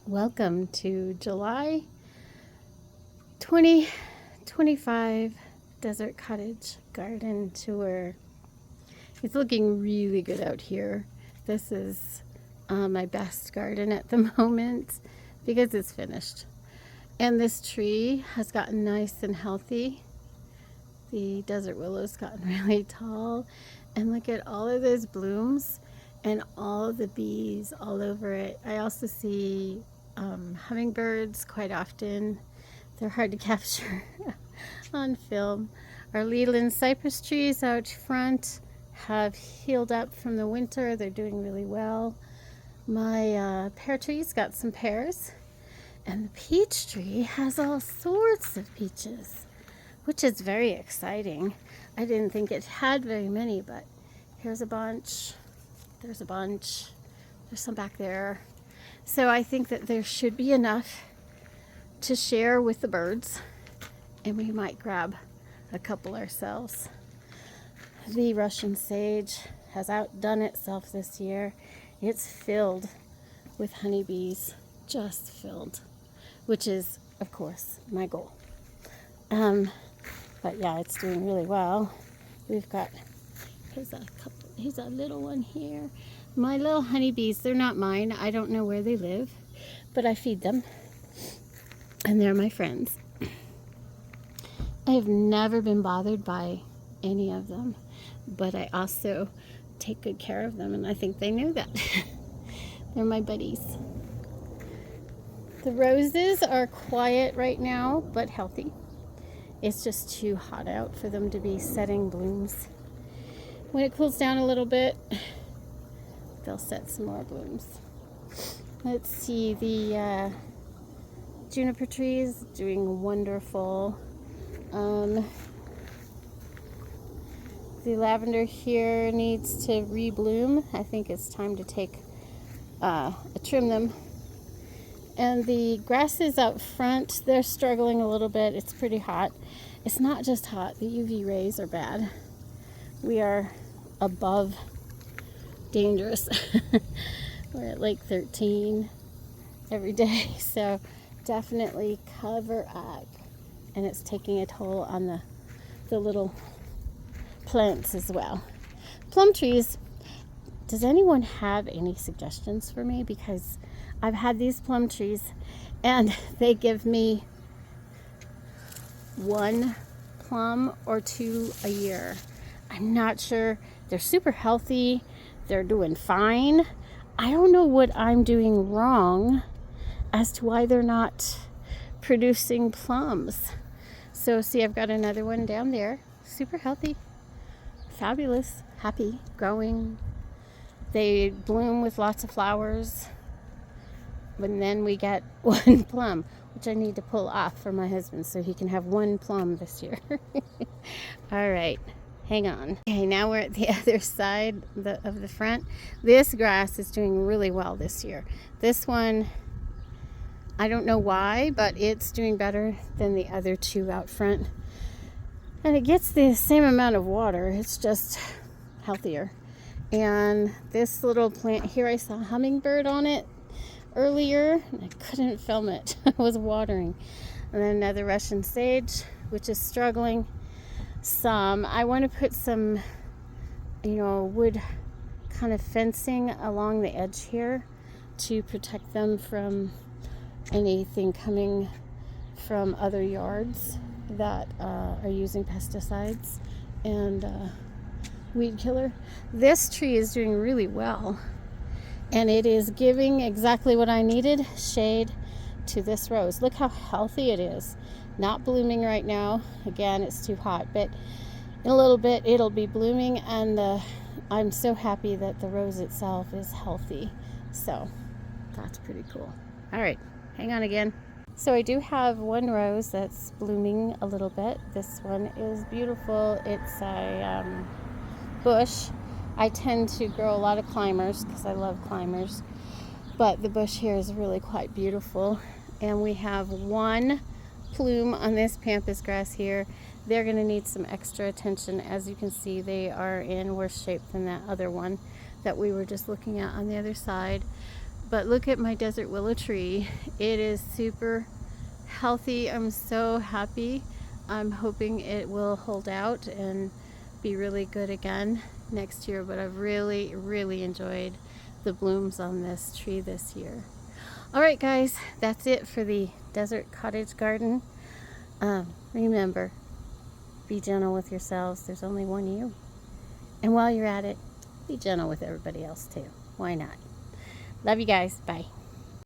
Welcome to July 2025 Desert Cottage Garden Tour. It's looking really good out here. This is my best garden at the moment because it's finished. And this tree has gotten nice and healthy. The desert willow's gotten really tall. And look at all of those blooms and all of the bees all over it. I also see hummingbirds quite often. They're hard to capture on film. Our Leland cypress trees out front have healed up from the winter. They're doing really well. My pear tree's got some pears. And the peach tree has all sorts of peaches, which is very exciting. I didn't think it had very many, but here's a bunch. There's a bunch. There's some back there. So I think that there should be enough to share with the birds, and we might grab a couple ourselves. The Russian sage has outdone itself this year. It's filled with honeybees, just filled, which is, of course, my goal. But yeah, it's doing really well. We've got, here's a little one here. My little honeybees, they're not mine. I don't know where they live, but I feed them, and they're my friends. I have never been bothered by any of them, but I also take good care of them, and I think they know that. They're my buddies. The roses are quiet right now, but healthy. It's just too hot out for them to be setting blooms. When it cools down a little bit, they'll set some more blooms. Let's see, the juniper tree is doing wonderful. The lavender here needs to rebloom. I think it's time to trim them. And the grasses out front, they're struggling a little bit. It's pretty hot. It's not just hot, the UV rays are bad. We are above dangerous. We're at like 13 every day, so definitely cover up. And it's taking a toll on the little plants as well. Plum trees, does anyone have any suggestions for me? Because I've had these plum trees and they give me 1 plum or 2 a year. I'm not sure. They're super healthy. They're doing fine. I don't know what I'm doing wrong as to why they're not producing plums. So see, I've got another one down there. Super healthy. Fabulous. Happy. Growing. They bloom with lots of flowers. And then we get 1 plum, which I need to pull off for my husband so he can have 1 plum this year. All right. Hang on. Okay, now we're at the other side of the front. This grass is doing really well this year. This one, I don't know why, but it's doing better than the other 2 out front. And it gets the same amount of water. It's just healthier. And this little plant here, I saw a hummingbird on it earlier, and I couldn't film it. I was watering. And then another Russian sage, which is struggling some. I want to put some, wood kind of fencing along the edge here to protect them from anything coming from other yards that are using pesticides and weed killer. This tree is doing really well, and it is giving exactly what I needed, shade to this rose. Look how healthy it is. Not blooming right now. Again, it's too hot, but in a little bit it'll be blooming, and I'm so happy that the rose itself is healthy. So that's pretty cool. All right, hang on again. So I do have 1 rose that's blooming a little bit. This one is beautiful. It's a bush. I tend to grow a lot of climbers because I love climbers, but the bush here is really quite beautiful. And we have 1 plume on this pampas grass here. They're going to need some extra attention. As you can see, they are in worse shape than that other one that we were just looking at on the other side. But look at my desert willow tree. It is super healthy. I'm so happy. I'm hoping it will hold out and be really good again next year. But I've really, really enjoyed the blooms on this tree this year. All right, guys, that's it for the desert cottage garden. Remember, be gentle with yourselves. There's only one you. And while you're at it, be gentle with everybody else too. Why not? Love you guys. Bye.